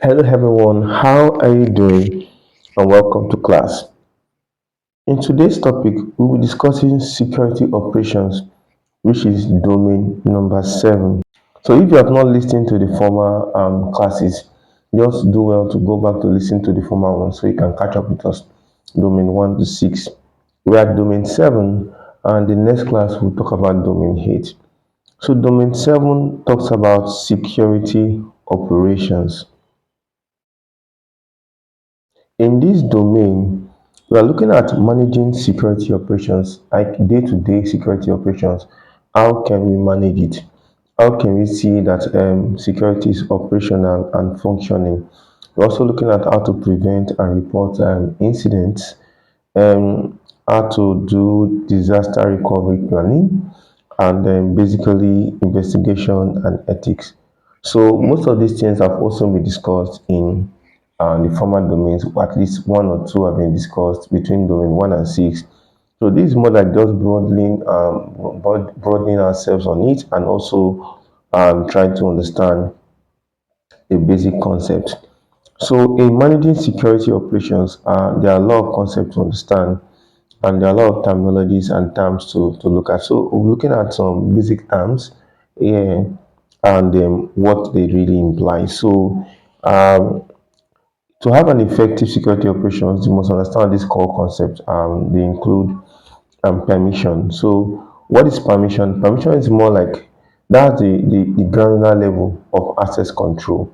Hello everyone, how are you doing? And welcome to class. In today's topic, we will be discussing security operations, which is domain number 7. So if you have not listened to the former classes, just do well to go back to listen to the former one so you can catch up with us. Domain 1 to 6. We are at domain 7, and the next class we'll talk about domain 8. So domain 7 talks about security operations. In this domain, we are looking at managing security operations, like day-to-day security operations. How can we manage it? How can we see that security is operational and functioning? We're also looking at how to prevent and report incidents, how to do disaster recovery planning, and then basically investigation and ethics. So most of these things have also been discussed in the former domains. At least one or two have been discussed between domain 1 and 6. So this is more like just broadening ourselves on it, and also trying to understand a basic concept. So in managing security operations, there are a lot of concepts to understand, and there are a lot of terminologies and terms to look at. So we're looking at some basic terms here, and what they really imply. So to have an effective security operations, you must understand this core concept. They include permission. So what is permission? Permission is more like that's the granular level of access control.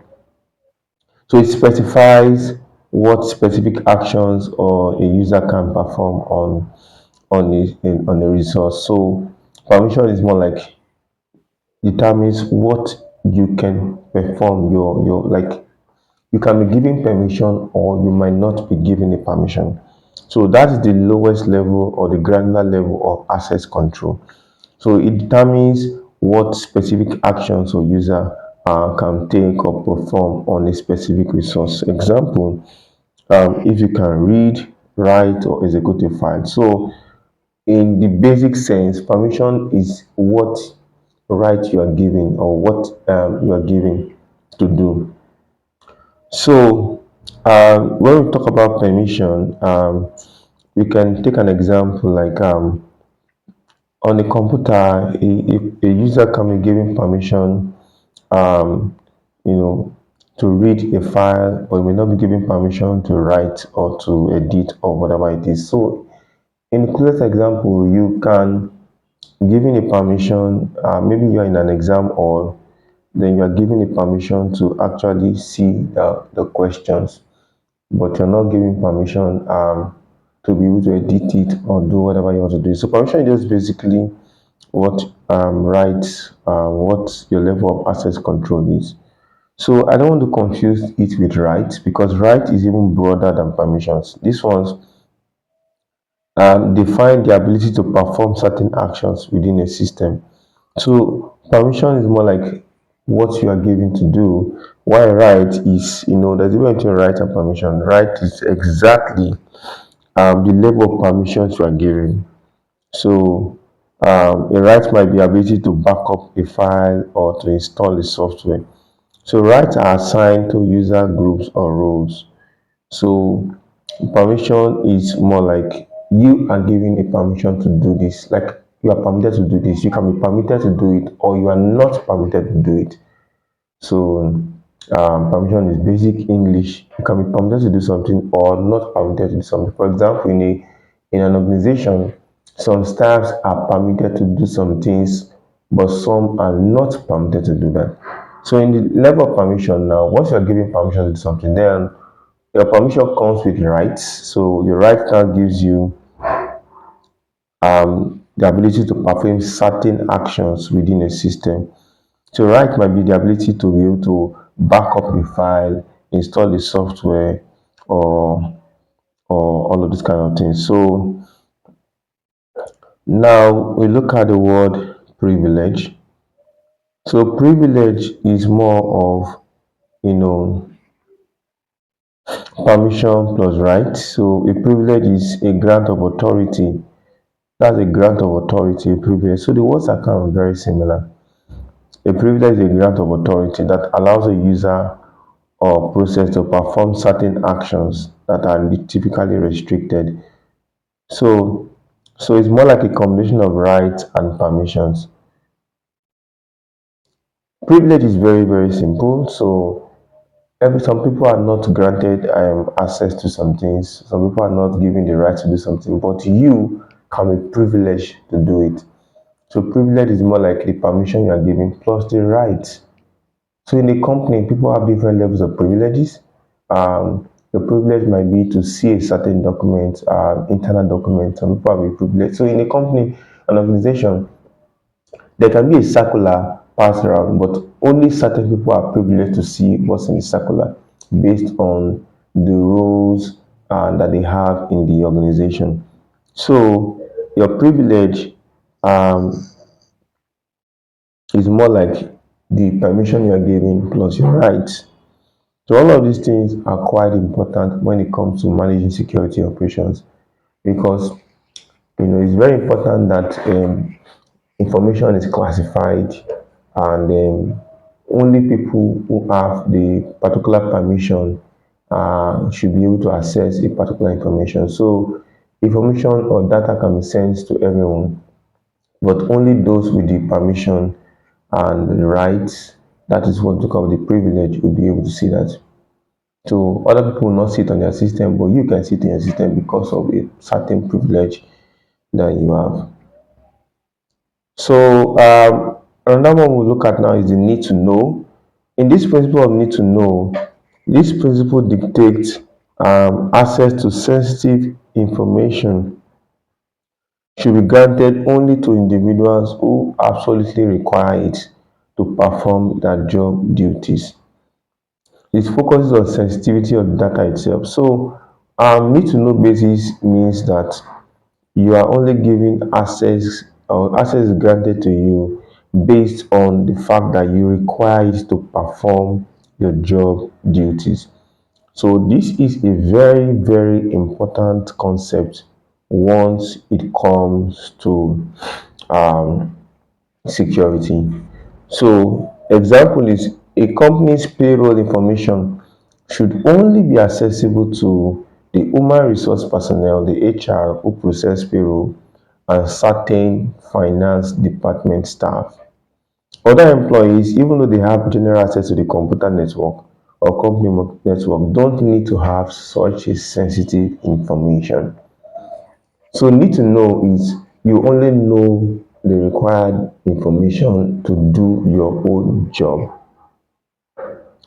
So it specifies what specific actions or a user can perform on a resource. So permission is more like determines what you can perform. Your like you can be given permission or you might not be given a permission. So that is the lowest level or the granular level of access control. So it determines what specific actions a user can take or perform on a specific resource. Example, if you can read, write, or execute a file. So in the basic sense, permission is what right you are giving or what you are giving to do. So when we talk about permission, we can take an example like on a computer, a user can be given permission, um, you know, to read a file, or you may not be given permission to write or to edit or whatever it is. So, in the clearest example, you can given a permission, maybe you are in an exam hall, then you are given a permission to actually see the questions, but you're not giving permission to be able to edit it or do whatever you want to do. So permission is just basically what rights, what your level of access control is. So I don't want to confuse it with rights, because right is even broader than permissions. These ones define the ability to perform certain actions within a system. So permission is more like what you are given to do, while right is, there's a difference between right and permission. Right is exactly the level of permissions you are given. So a right might be ability to back up a file or to install a software. So rights are assigned to user groups or roles. So permission is more like you are given a permission to do this. Like you are permitted to do this. You can be permitted to do it, or you are not permitted to do it. So permission is basic English. You can be permitted to do something or not permitted to do something. For example, in an organization, some staffs are permitted to do some things, but some are not permitted to do that. So in the level of permission now, once you're given permission to do something, then your permission comes with rights. So your right now gives you the ability to perform certain actions within a system. So right might be the ability to be able to back up a file, install the software, or all of these kind of things. So now we look at the word privilege. So privilege is more of you know permission plus right. So a privilege is a grant of authority. That's a grant of authority, a privilege. So the words are kind of very similar. A privilege is a grant of authority that allows a user or process to perform certain actions that are typically restricted. So, so it's more like a combination of rights and permissions. Privilege is very, very simple. So some people are not granted access to some things. Some people are not given the right to do something, but you can be privileged to do it. So privilege is more like the permission you are given plus the rights. So in a company, people have different levels of privileges. The privilege might be to see a certain document, internal document. Some people have a privilege. So in a company, an organization, there can be a circular passed around, but only certain people are privileged to see what's in the circular based on the roles that they have in the organization. So your privilege um, is more like the permission you are giving plus your rights. So all of these things are quite important when it comes to managing security operations because it's very important that information is classified and only people who have the particular permission should be able to access a particular information. So information or data can be sent to everyone, but only those with the permission and the rights, that is what we call the privilege, will be able to see that. So other people will not sit on their system, but you can sit in your system because of a certain privilege that you have. So another one we look at now is the need to know. In this principle of need to know, this principle dictates access to sensitive information should be granted only to individuals who absolutely require it to perform their job duties. It focuses on sensitivity of the data itself. So need to know basis means that you are only given access or access is granted to you based on the fact that you require it to perform your job duties. So this is a very, very important concept once it comes to um, security. So example is a company's payroll information should only be accessible to the human resource personnel, the HR who process payroll, and certain finance department staff. Other employees, even though they have general access to the computer network or company network, don't need to have such a sensitive information. So need to know is you only know the required information to do your own job.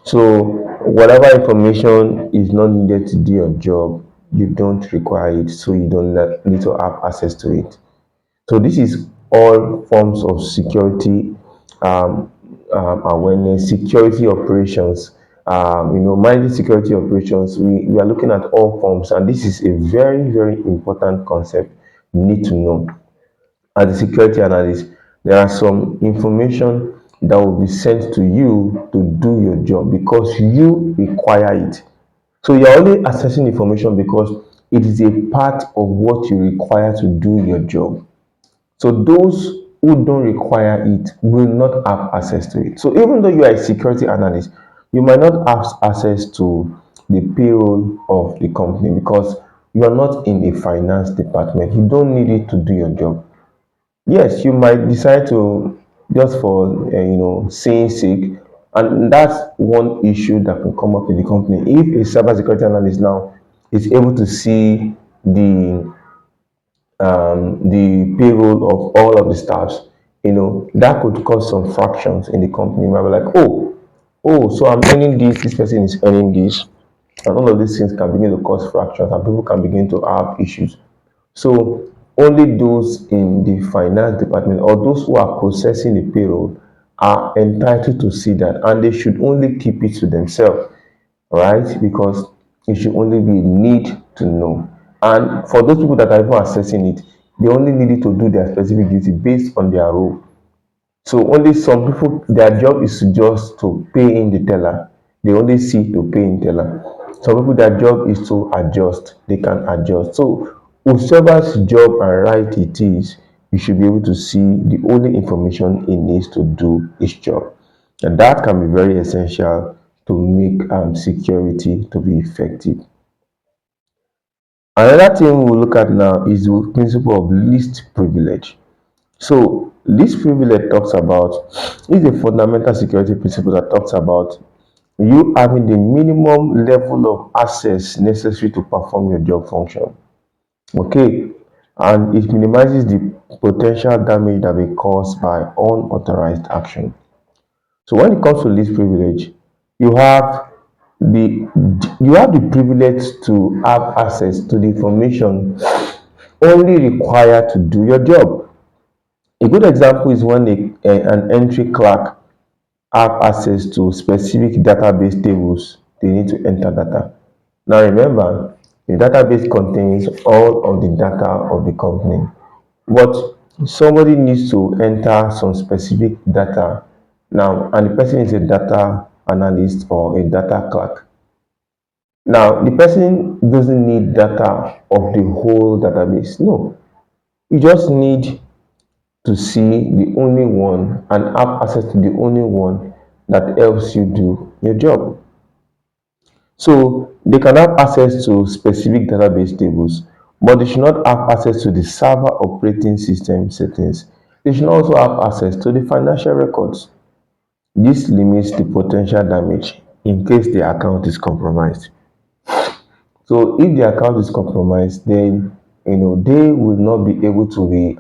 So whatever information is not needed to do your job, you don't require it, so you don't need to have access to it. So this is all forms of security awareness, security operations. Managing security operations, we are looking at all forms, and this is a very, very important concept you need to know. As a security analyst, there are some information that will be sent to you to do your job because you require it. So you're only accessing information because it is a part of what you require to do your job. So those who don't require it will not have access to it. So even though you are a security analyst, you might not have access to the payroll of the company because you are not in a finance department. You don't need it to do your job. Yes, you might decide to just for saying sake, and that's one issue that can come up in the company. If a cybersecurity analyst now is able to see the payroll of all of the staffs, that could cause some fractions in the company. You might be like, so I'm earning this person is earning this, and all of these things can begin to cause fractions, and people can begin to have issues. So only those in the finance department or those who are processing the payroll are entitled to see that, and they should only keep it to themselves, right? Because it should only be need to know. And for those people that are even assessing it, they only need it to do their specific duty based on their role. So only some people, their job is just to pay in the teller. They only see to pay in teller. Some people, their job is to adjust. They can adjust. So whosoever's job and right it is, you should be able to see the only information it needs to do its job. And that can be very essential to make security to be effective. Another thing we'll look at now is the principle of least privilege. So least privilege talks about is a fundamental security principle that talks about you having the minimum level of access necessary to perform your job function. Okay, and it minimizes the potential damage that may be caused by unauthorized action. So when it comes to least privilege, you have the you have the privilege to have access to the information only required to do your job. A good example is when an entry clerk have access to specific database tables they need to enter data. Now remember, the database contains all of the data of the company, but somebody needs to enter some specific data now, and the person is a data analyst or a data clerk. Now, the person doesn't need data of the whole database. No, you just need to see the only one and have access to the only one that helps you do your job. So they can have access to specific database tables, but they should not have access to the server operating system settings. They should also have access to the financial records. This limits the potential damage in case the account is compromised. So if the account is compromised, then they will not be able to be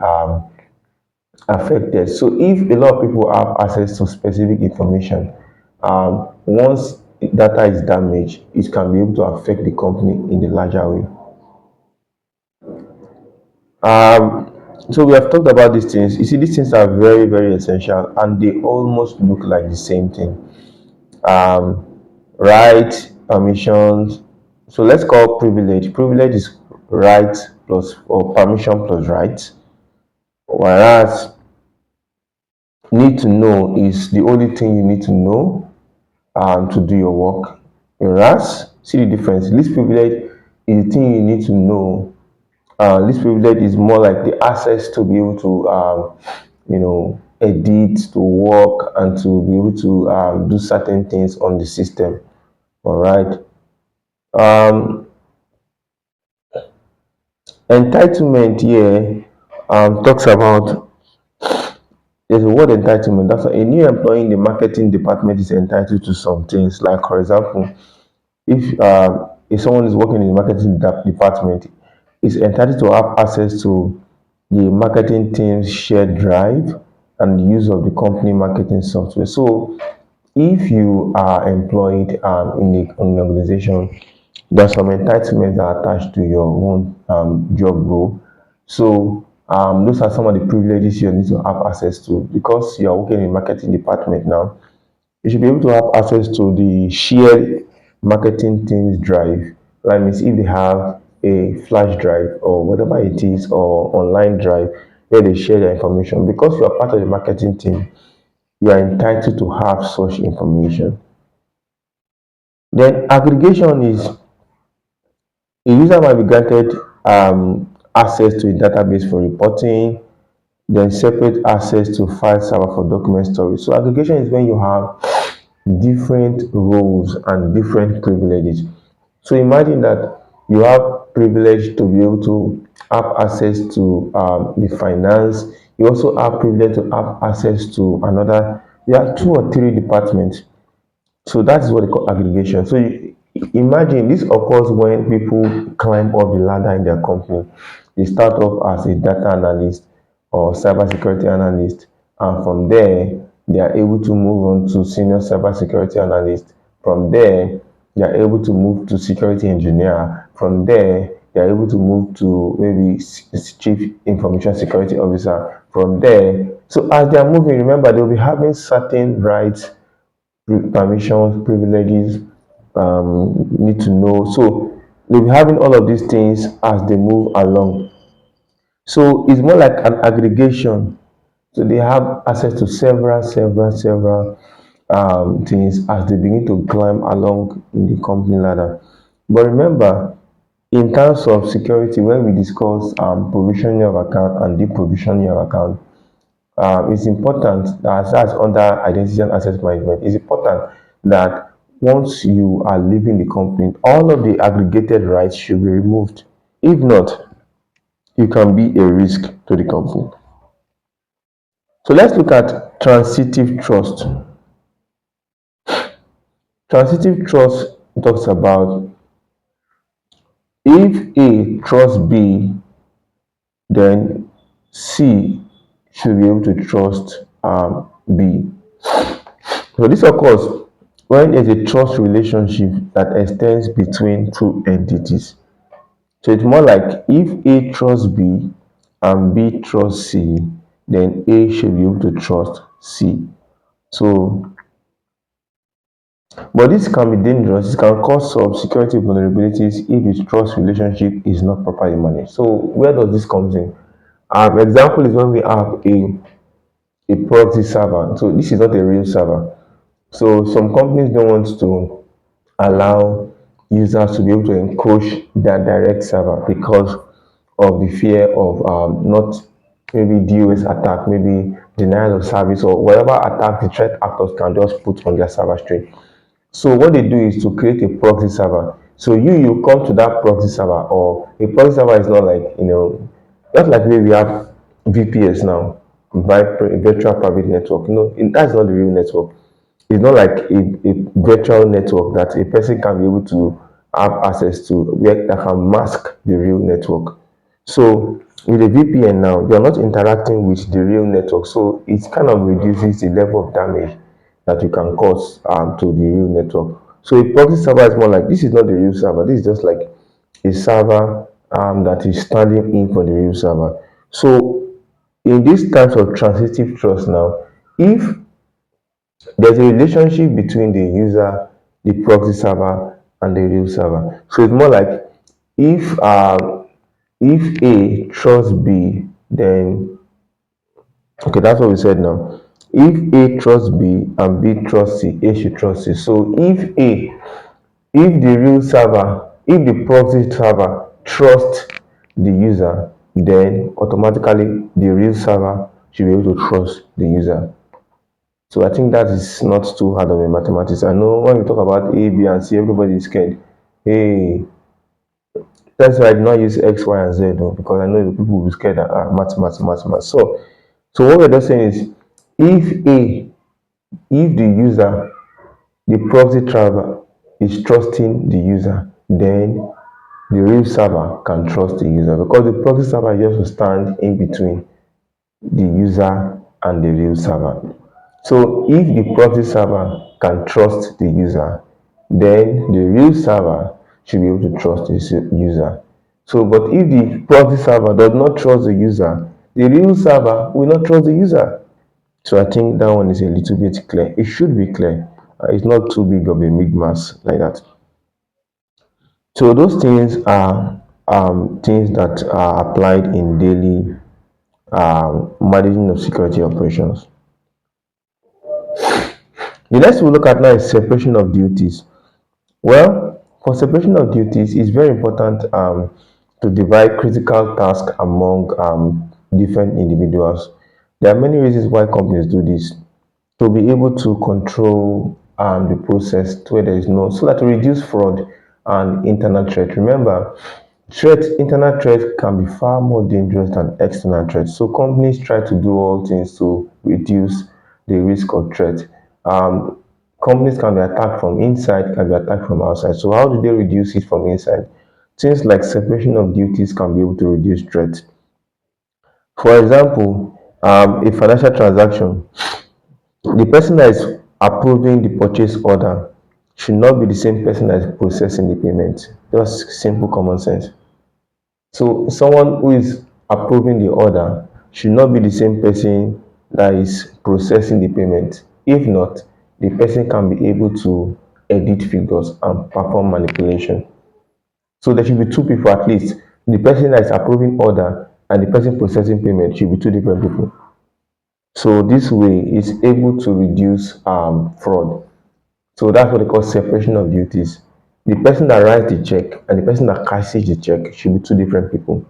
affected. So if a lot of people have access to specific information, once data is damaged, it can be able to affect the company in the larger way. So we have talked about these things. You see, these things are very, very essential, and they almost look like the same thing. Um, Right, permissions. So let's call privilege. Privilege is right plus or permission plus right, whereas need to know is the only thing you need to know to do your work. Whereas, see the difference. Least privilege is the thing you need to know. Least privilege is more like the access to be able to, edit, to work, and to be able to do certain things on the system. All right. Um, Entitlement here talks about there's a word entitlement. That's a new employee in the marketing department is entitled to some things. Like for example, if someone is working in the marketing department, is entitled to have access to the marketing team's shared drive and the use of the company marketing software. So if you are employed in an organization, there are some entitlements that are attached to your own job role. So those are some of the privileges you need to have access to because you are working in the marketing department now. You should be able to have access to the shared marketing team's drive. That means if they have a flash drive or whatever it is or online drive where they share their information, because you are part of the marketing team, you are entitled to have such information. Then aggregation is a user might be granted access to a database for reporting, then separate access to file server for document storage. So aggregation is when you have different roles and different privileges. So imagine that you have privilege to be able to have access to the finance. You also have privilege to have access to another. There are two or three departments. So that is what they call aggregation. So imagine this occurs when people climb up the ladder in their company. They start off as a data analyst or cybersecurity analyst, and from there they are able to move on to senior cybersecurity analyst. From there, they are able to move to security engineer. From there, they are able to move to maybe chief information security officer. From there, so as they are moving, remember they will be having certain rights, permissions, privileges, need to know. So they'll be having all of these things as they move along. So it's more like an aggregation. So they have access to several things as they begin to climb along in the company ladder. But remember, in terms of security, when we discuss provisioning of account and deprovisioning of account, it's important that as under identity and access management, it's important that once you are leaving the company, all of the aggregated rights should be removed. If not, you can be a risk to the company. So let's look at transitive trust. Transitive trust talks about if A trusts B, then C should be able to trust B. So this occurs when there's a trust relationship that extends between two entities. So it's more like if A trusts B and B trusts C, then A should be able to trust C. So, but this can be dangerous. It can cause some security vulnerabilities if the trust relationship is not properly managed. So where does this come in? Example is when we have a proxy server. So this is not a real server. So some companies don't want to allow users to be able to encroach their direct server because of the fear of not maybe DOS attack, maybe denial of service, or whatever attack the threat actors can just put on their server string. So what they do is to create a proxy server. So you come to that proxy server, or a proxy server is not like, just like maybe we have VPS now, virtual private network. That's not the real network. It's not like a virtual network that a person can be able to have access to, where that can mask the real network. So with a VPN now, you're not interacting with the real network, so it kind of reduces the level of damage that you can cause to the real network. So a proxy server is more like, this is not the real server. This is just like a server that is standing in for the real server. So in these types of transitive trust now, if there's a relationship between the user, the proxy server, and the real server. So it's more like if A trusts B, then okay, that's what we said now. If A trusts B and B trusts C, A should trust C. So if the real server, if the proxy server trusts the user, then automatically the real server should be able to trust the user. So I think that is not too hard of a mathematics. I know when we talk about A, B, and C, everybody is scared. Hey, that's why I did not use X, Y, and Z though, because I know the people will be scared that mathematics. So what we're just saying is, if A, if the user, the proxy server is trusting the user, then the real server can trust the user, because the proxy server just to stand in between the user and the real server. So if the proxy server can trust the user, then the real server should be able to trust the user. So, but if the proxy server does not trust the user, the real server will not trust the user. So I think that one is a little bit clear. It should be clear. It's not too big of a migmass like that. So those things are things that are applied in daily managing of security operations. The next we'll look at now is separation of duties. Well, for separation of duties, it's very important to divide critical tasks among different individuals. There are many reasons why companies do this. To be able to control the process to where there is no, so that to reduce fraud and internal threat. Remember, internal threat can be far more dangerous than external threat. So companies try to do all things to reduce the risk of threat. Um, Companies can be attacked from inside, can be attacked from outside. So how do they reduce it from inside? Things like separation of duties can be able to reduce threat. For example, a financial transaction, the person that is approving the purchase order should not be the same person that is processing the payment. Just simple common sense. So someone who is approving the order should not be the same person that is processing the payment. If not, the person can be able to edit figures and perform manipulation. So there should be two people at least. The person that is approving order and the person processing payment should be two different people. So this way is able to reduce fraud. So that's what they call separation of duties. The person that writes the check and the person that cashes the check should be two different people.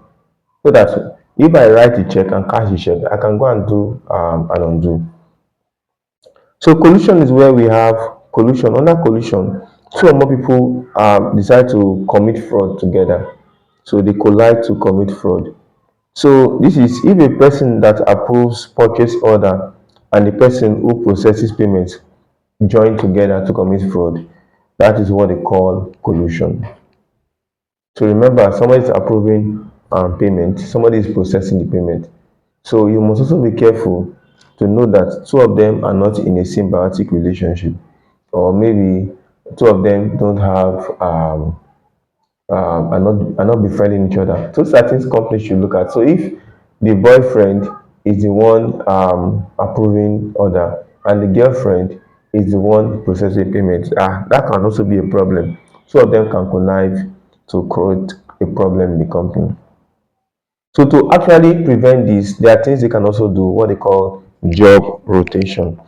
So that if I write the check and cash the check, I can go and do an undo. So collusion is where we have Collusion. Under collusion, two or more people decide to commit fraud together. So they collide to commit fraud. So this is if a person that approves purchase order and the person who processes payments join together to commit fraud. That is what they call collusion. So remember, somebody is approving payment, somebody is processing the payment. So you must also be careful to know that two of them are not in a symbiotic relationship, or maybe two of them don't have are not befriending each other. So certain companies should look at. So if the boyfriend is the one approving order and the girlfriend is the one processing payment, that can also be a problem. Two of them can connive to create a problem in the company. So to actually prevent this, there are things they can also do, what they call job rotation.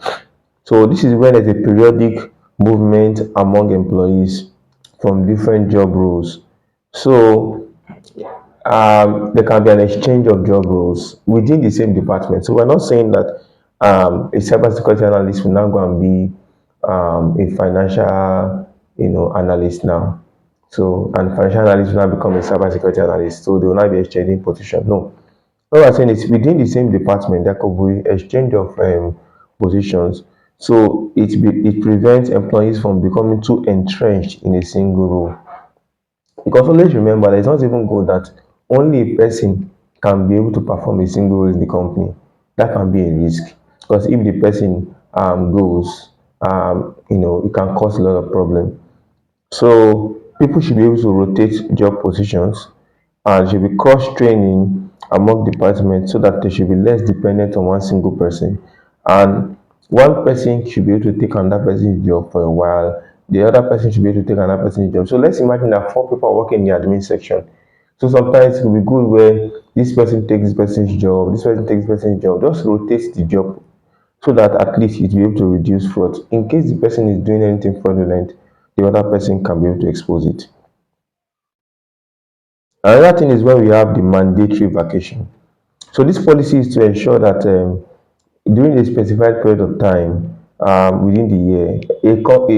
So this is when there's a periodic movement among employees from different job roles. So there can be an exchange of job roles within the same department. So we're not saying that a cybersecurity analyst will now go and be a financial, analyst now. So and financial analyst will now become a cybersecurity analyst. So they will not be exchanging position. No. What we're saying is within the same department there could be exchange of positions. So it prevents employees from becoming too entrenched in a single role. Because always remember that it's not even good that only a person can be able to perform a single role in the company. That can be a risk. Because if the person goes, it can cause a lot of problem. So people should be able to rotate job positions and should be cross training among departments so that they should be less dependent on one single person. And one person should be able to take another person's job for a while. The other person should be able to take another person's job. So let's imagine that four people are working in the admin section. So sometimes it will be good where this person takes this person's job, this person takes this person's job. Just rotate the job so that at least it will be able to reduce fraud. In case the person is doing anything fraudulent, the other person can be able to expose it. Another thing is when we have the mandatory vacation. So this policy is to ensure that during a specified period of time within the year,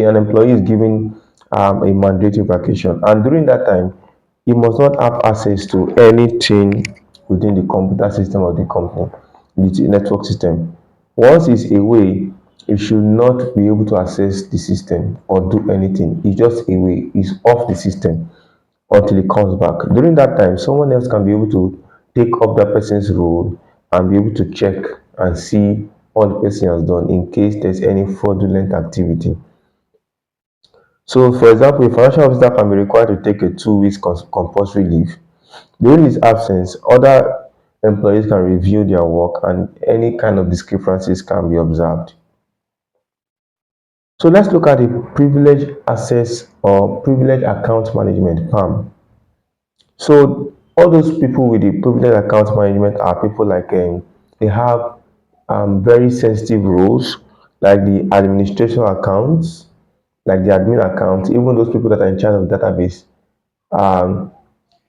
an employee is given a mandatory vacation, and during that time, he must not have access to anything within the computer system of the company, the network system. Once he's away, he should not be able to access the system or do anything. He's just away, he's off the system until he comes back. During that time, someone else can be able to take up that person's role and be able to check and see what the person has done in case there's any fraudulent activity. So, for example, a financial officer can be required to take a 2 weeks compulsory leave. During his absence, other employees can review their work and any kind of discrepancies can be observed. So let's look at the privilege access or privilege account management (PAM). So all those people with the privilege account management are people like they have very sensitive roles, like the administration accounts, like the admin accounts, even those people that are in charge of database. Um,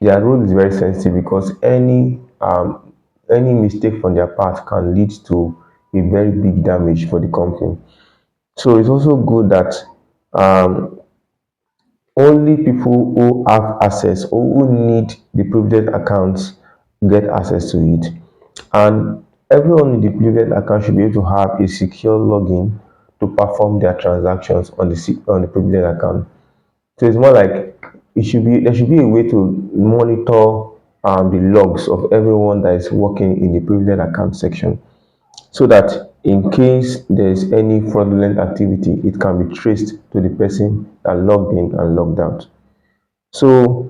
their role is very sensitive because any mistake from their part can lead to a very big damage for the company. So it's also good that um, only people who have access or who need the privileged accounts get access to it. And everyone in the privileged account should be able to have a secure login to perform their transactions on the privileged account. So it's more like there should be a way to monitor the logs of everyone that is working in the privileged account section so that in case there is any fraudulent activity, it can be traced to the person that logged in and logged out. So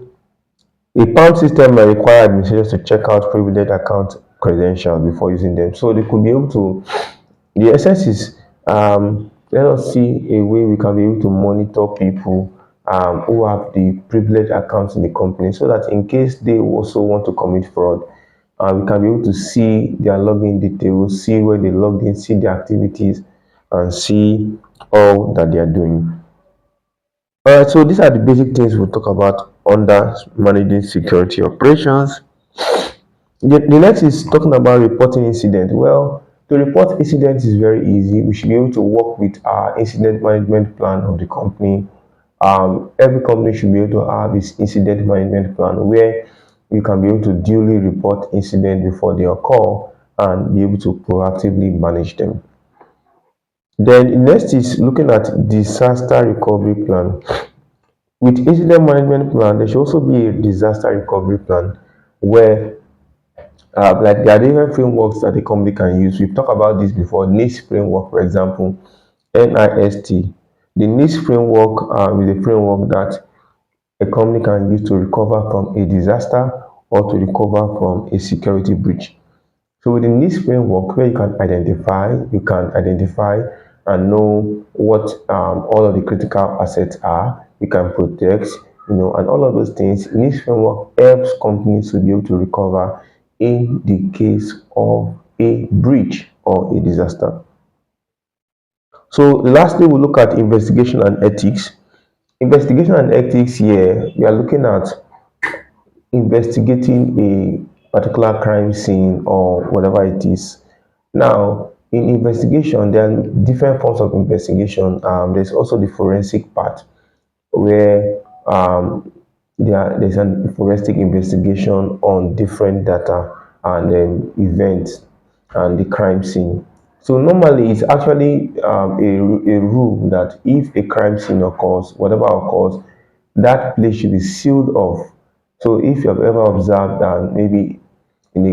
a PAM system may require administrators to check out privileged account credentials before using them. So they could be able to, the essence is, let us see a way we can be able to monitor people who have the privileged accounts in the company so that in case they also want to commit fraud, we can be able to see their login details, see where they logged in, see their activities, and see all that they are doing. All right, so these are the basic things we'll talk about under managing security operations. The next is talking about reporting incident. Well, To report incidents is very easy. We should be able to work with our incident management plan of the company. Every company should be able to have its incident management plan where you can be able to duly report incidents before they occur and be able to proactively manage them. Then next is looking at disaster recovery plan. With incident management plan, there should also be a disaster recovery plan where like there are different frameworks that a company can use. We've talked about this before. NIST framework, for example, NIST. The NIST framework is a framework that a company can use to recover from a disaster or to recover from a security breach. So within this framework, where you can identify and know what all of the critical assets are, you can protect, and all of those things. This framework helps companies to be able to recover in the case of a breach or a disaster. So lastly, we look at investigation and ethics. Investigation and ethics here, we are looking at investigating a particular crime scene or whatever it is. Now, in investigation, there are different forms of investigation. There's also the forensic part where there's a forensic investigation on different data and then events and the crime scene. So normally it's actually a rule that if a crime scene occurs, whatever occurs, that place should be sealed off. So if you have ever observed that maybe in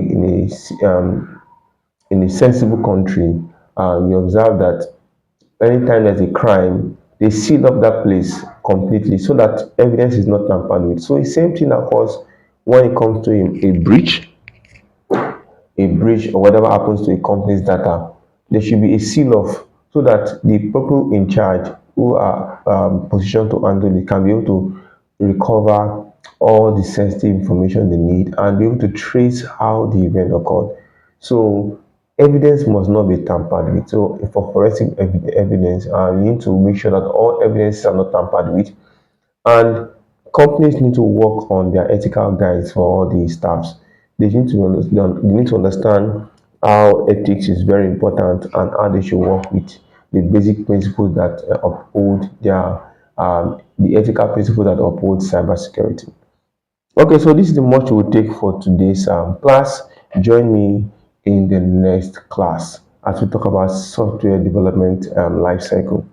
a sensible country, you observe that anytime there's a crime, they seal up that place completely so that evidence is not tampered with. So the same thing occurs when it comes to a breach or whatever happens to a company's data. There should be a seal off so that the people in charge who are positioned to handle it can be able to recover all the sensitive information they need and be able to trace how the event occurred. So evidence must not be tampered with. So for forensic evidence, you need to make sure that all evidence are not tampered with, and companies need to work on their ethical guides for all the staffs. They need to understand how ethics is very important and how they should work with the basic principles that uphold the ethical principles that uphold cybersecurity. Okay, so this is the much we'll take for today's class. Join me in the next class as we talk about software development life cycle.